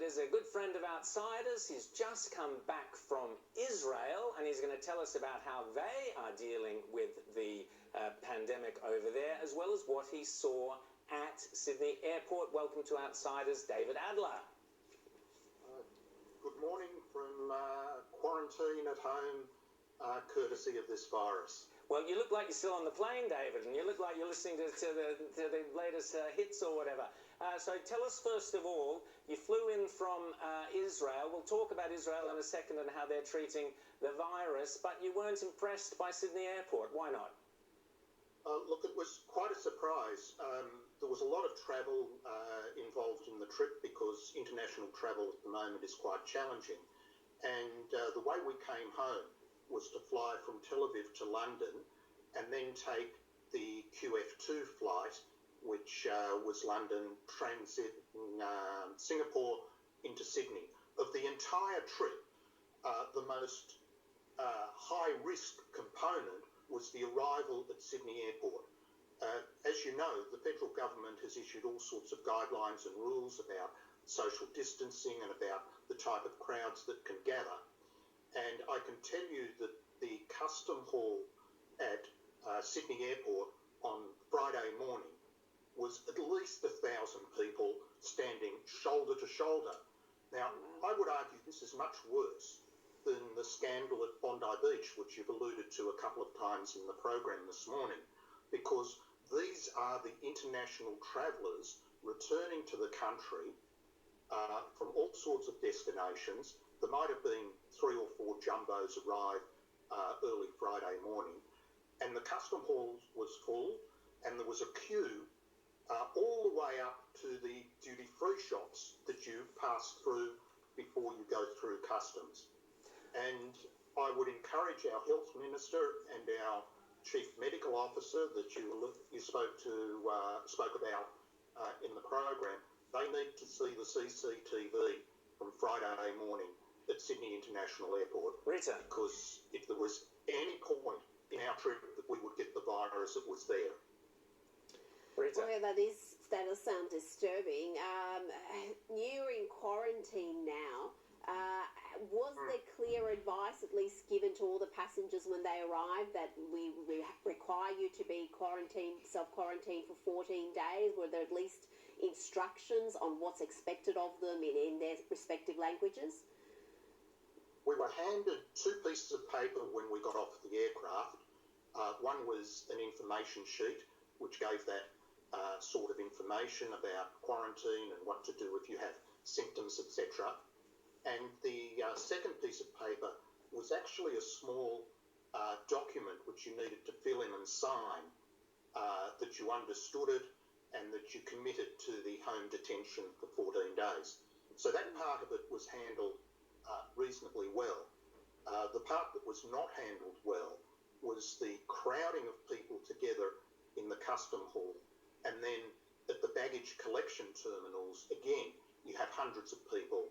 is a good friend of Outsiders. He's just come back from Israel, and he's going to tell us about how they are dealing with the pandemic over there, as well as what he saw at Sydney Airport. Welcome to Outsiders, David Adler. Good morning from quarantine at home, courtesy of this virus. Well, you look like you're still on the plane, David, and you look like you're listening to the latest hits or whatever. So tell us, first of all, you flew in from Israel. We'll talk about Israel in a second and how they're treating the virus, but you weren't impressed by Sydney Airport. Why not? Look, it was quite a surprise. There was a lot of travel involved in the trip because international travel at the moment is quite challenging. And the way we came home was to fly from Tel Aviv to London and then take the QF2 flight, which was London transit Singapore into Sydney. Of the entire trip, the most high-risk component was the arrival at Sydney Airport. As you know, the federal government has issued all sorts of guidelines and rules about social distancing and about the type of crowds that can gather. And I can tell you that the custom hall at Sydney Airport on Friday morning was at least 1,000 people standing shoulder to shoulder. Now, I would argue this is much worse than the scandal at Bondi Beach, which you've alluded to a couple of times in the program this morning, because these are the international travellers returning to the country from all sorts of destinations. There might have been 3 or 4 jumbos arrive early Friday morning, and the custom hall was full, and there was a queue all the way up to the duty-free shops that you pass through before you go through customs. And I would encourage our health minister and our chief medical officer that you spoke about in the program. They need to see the CCTV from Friday morning at Sydney International Airport. Rita. Because if there was any point in our trip that we would get the virus, it was there. Rita. Well, that does sound disturbing. You're in quarantine now. Was there clear advice, at least given to all the passengers when they arrived, that we require you to be self-quarantined for 14 days? Were there at least instructions on what's expected of them in their respective languages? We were handed 2 pieces of paper when we got off the aircraft. One was an information sheet, which gave that sort of information about quarantine and what to do if you have symptoms, etc. And the second piece of paper was actually a small document which you needed to fill in and sign that you understood it and that you committed to the home detention for 14 days. So that part of it was handled reasonably well. The part that was not handled well was the crowding of people together in the custom hall. And then at the baggage collection terminals, again, you have hundreds of people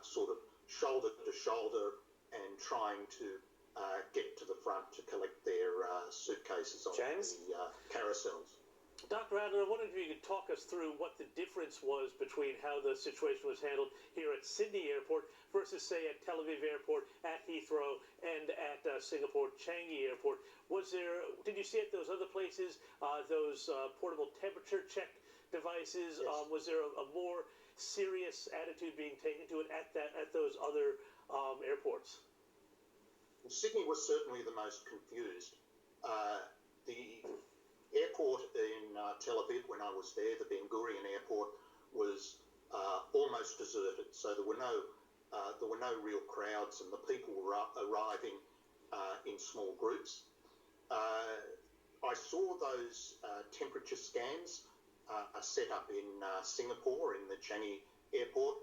sort of shoulder to shoulder and trying to get to the front to collect their suitcases on the carousels. Dr. Adler, I wondered if you could talk us through what the difference was between how the situation was handled here at Sydney Airport versus, say, at Tel Aviv Airport, at Heathrow, and at Singapore Changi Airport. Did you see at those other places those portable temperature check devices? Yes. Was there a more serious attitude being taken to it at those other airports? Well, Sydney was certainly the most confused. The airport in Tel Aviv, when I was there, the Ben Gurion Airport, was almost deserted. So there were no real crowds, and the people were arriving in small groups. I saw those temperature scans set up in Singapore in the Changi Airport.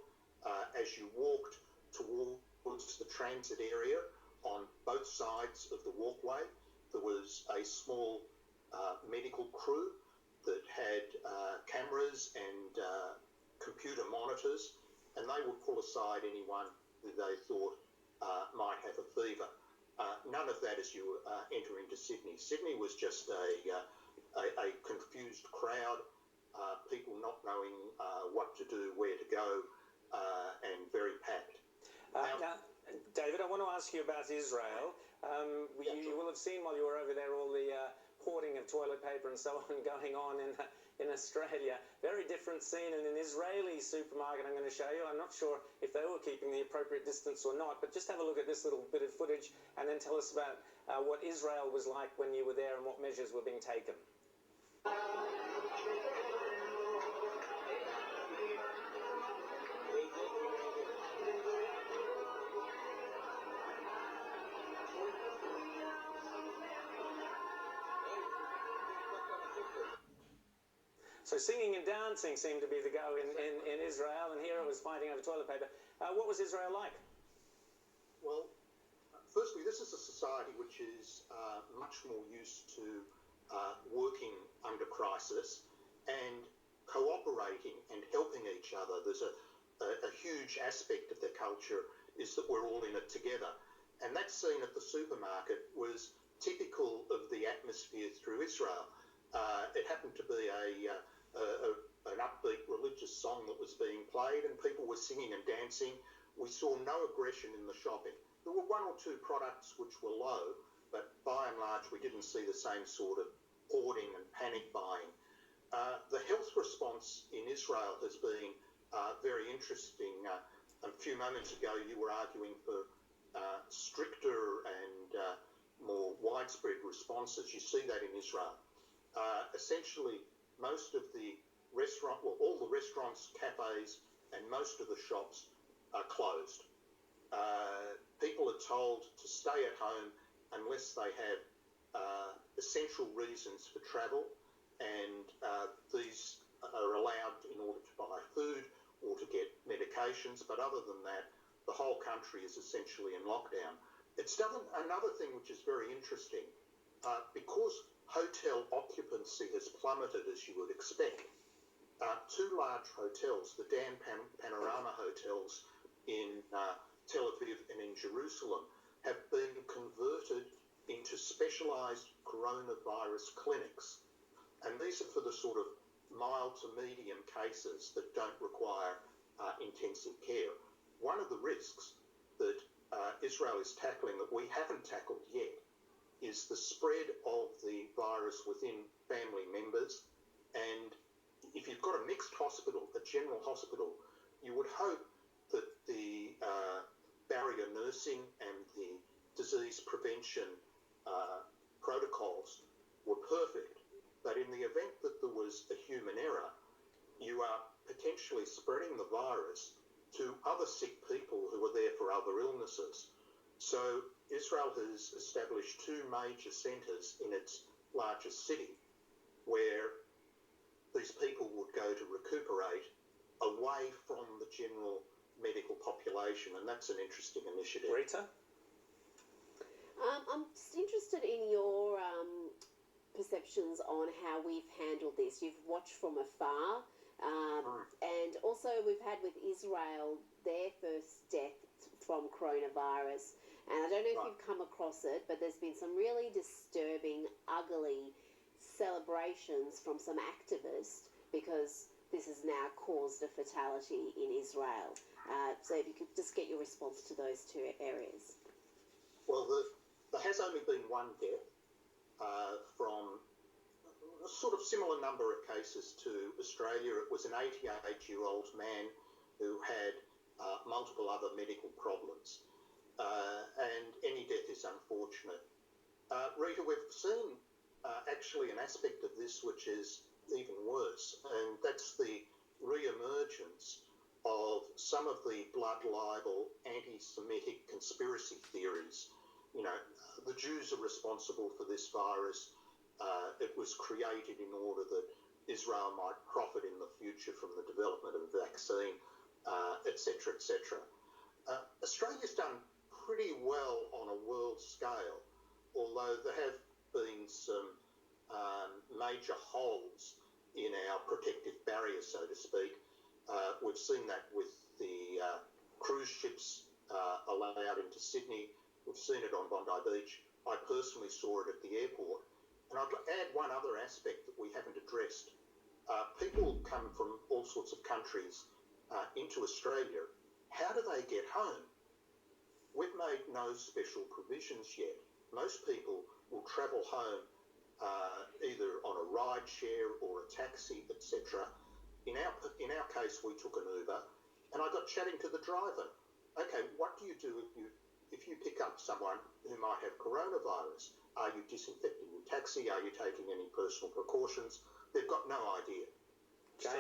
As you walked towards the transit area, on both sides of the walkway, there was a small medical crew that had cameras and computer monitors, and they would pull aside anyone who they thought might have a fever. None of that as you enter into Sydney. Sydney was just a confused crowd, people not knowing what to do, where to go, and very packed. Now, David, I want to ask you about Israel. You will have seen while you were over there all the hoarding of toilet paper and so on going on in Australia. Very different scene in an Israeli supermarket I'm going to show you. I'm not sure if they were keeping the appropriate distance or not, but just have a look at this little bit of footage and then tell us about what Israel was like when you were there and what measures were being taken. So singing and dancing seemed to be the go in Israel, and here it was fighting over toilet paper. What was Israel like? Well, firstly, this is a society which is much more used to working under crisis and cooperating and helping each other. There's a huge aspect of their culture is that we're all in it together. And that scene at the supermarket was typical of the atmosphere through Israel. It happened to be an upbeat religious song that was being played and people were singing and dancing. We saw no aggression in the shopping. There were one or two products which were low, but by and large we didn't see the same sort of hoarding and panic buying. The health response in Israel has been very interesting. A few moments ago you were arguing for stricter and more widespread responses. You see that in Israel. Essentially, most of the all the restaurants, cafes, and most of the shops are closed. People are told to stay at home unless they have essential reasons for travel, and these are allowed in order to buy food or to get medications. But other than that, the whole country is essentially in lockdown. It's done another thing which is very interesting. Because hotel occupancy has plummeted, as you would expect, two large hotels, the Dan Panorama hotels in Tel Aviv and in Jerusalem, have been converted into specialised coronavirus clinics. And these are for the sort of mild to medium cases that don't require intensive care. One of the risks that Israel is tackling that we haven't tackled yet is the spread of the virus within family members. And if you've got a mixed hospital, a general hospital, you would hope that the barrier nursing and the disease prevention protocols were perfect. But in the event that there was a human error, you are potentially spreading the virus to other sick people who are there for other illnesses. So Israel has established two major centres in its largest city where these people would go to recuperate away from the general medical population, and that's an interesting initiative. Rita? I'm just interested in your perceptions on how we've handled this. You've watched from afar, and also we've had with Israel their first death from coronavirus. And I don't know if you've come across it, but there's been some really disturbing, ugly celebrations from some activists because this has now caused a fatality in Israel. So if you could just get your response to those two areas. Well, there has only been one death from a sort of similar number of cases to Australia. It was an 88-year-old man who had multiple other medical problems. And any death is unfortunate. Rita, we've seen actually an aspect of this which is even worse, and that's the re-emergence of some of the blood libel, anti-Semitic conspiracy theories. You know, the Jews are responsible for this virus. It was created in order that Israel might profit in the future from the development of a vaccine, etc., etc. Australia's done pretty well on a world scale, although there have been some major holes in our protective barrier, so to speak. We've seen that with the cruise ships allowed into Sydney. We've seen it on Bondi Beach. I personally saw it at the airport. And I'd add one other aspect that we haven't addressed. People come from all sorts of countries into Australia, how do they get home? We've made no special provisions yet. Most people will travel home either on a ride share or a taxi, etc. In our case, we took an Uber, and I got chatting to the driver. Okay, what do you do if you pick up someone who might have coronavirus? Are you disinfecting your taxi? Are you taking any personal precautions? They've got no idea. James.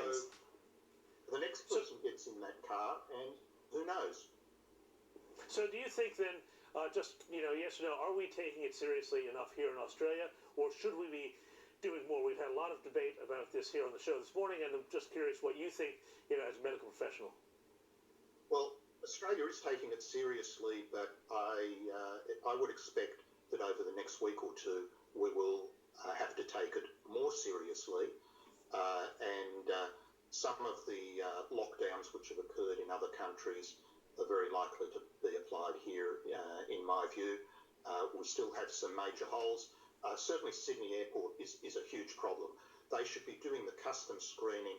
So the next person gets in that car, and who knows? So do you think then, yes or no, are we taking it seriously enough here in Australia, or should we be doing more? We've had a lot of debate about this here on the show this morning, and I'm just curious what you think, as a medical professional. Well, Australia is taking it seriously, but I would expect that over the next week or two we will have to take it more seriously, and some of the lockdowns which have occurred in other countries are very likely to be applied here, in my view. We still have some major holes. Certainly Sydney Airport is a huge problem. They should be doing the customs screening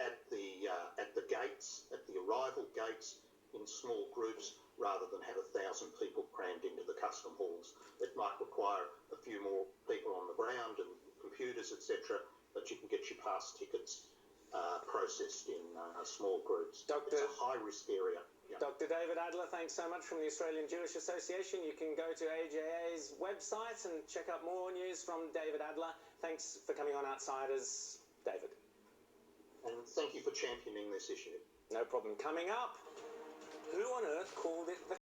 at the gates, at the arrival gates, in small groups, rather than have 1,000 people crammed into the custom halls. It might require a few more people on the ground and computers, etc., but you can get your pass tickets processed in small groups. It's a high-risk area. Yeah. Dr. David Adler, thanks so much from the Australian Jewish Association. You can go to AJA's website and check out more news from David Adler. Thanks for coming on Outsiders, David. And thank you for championing this issue. No problem. Coming up,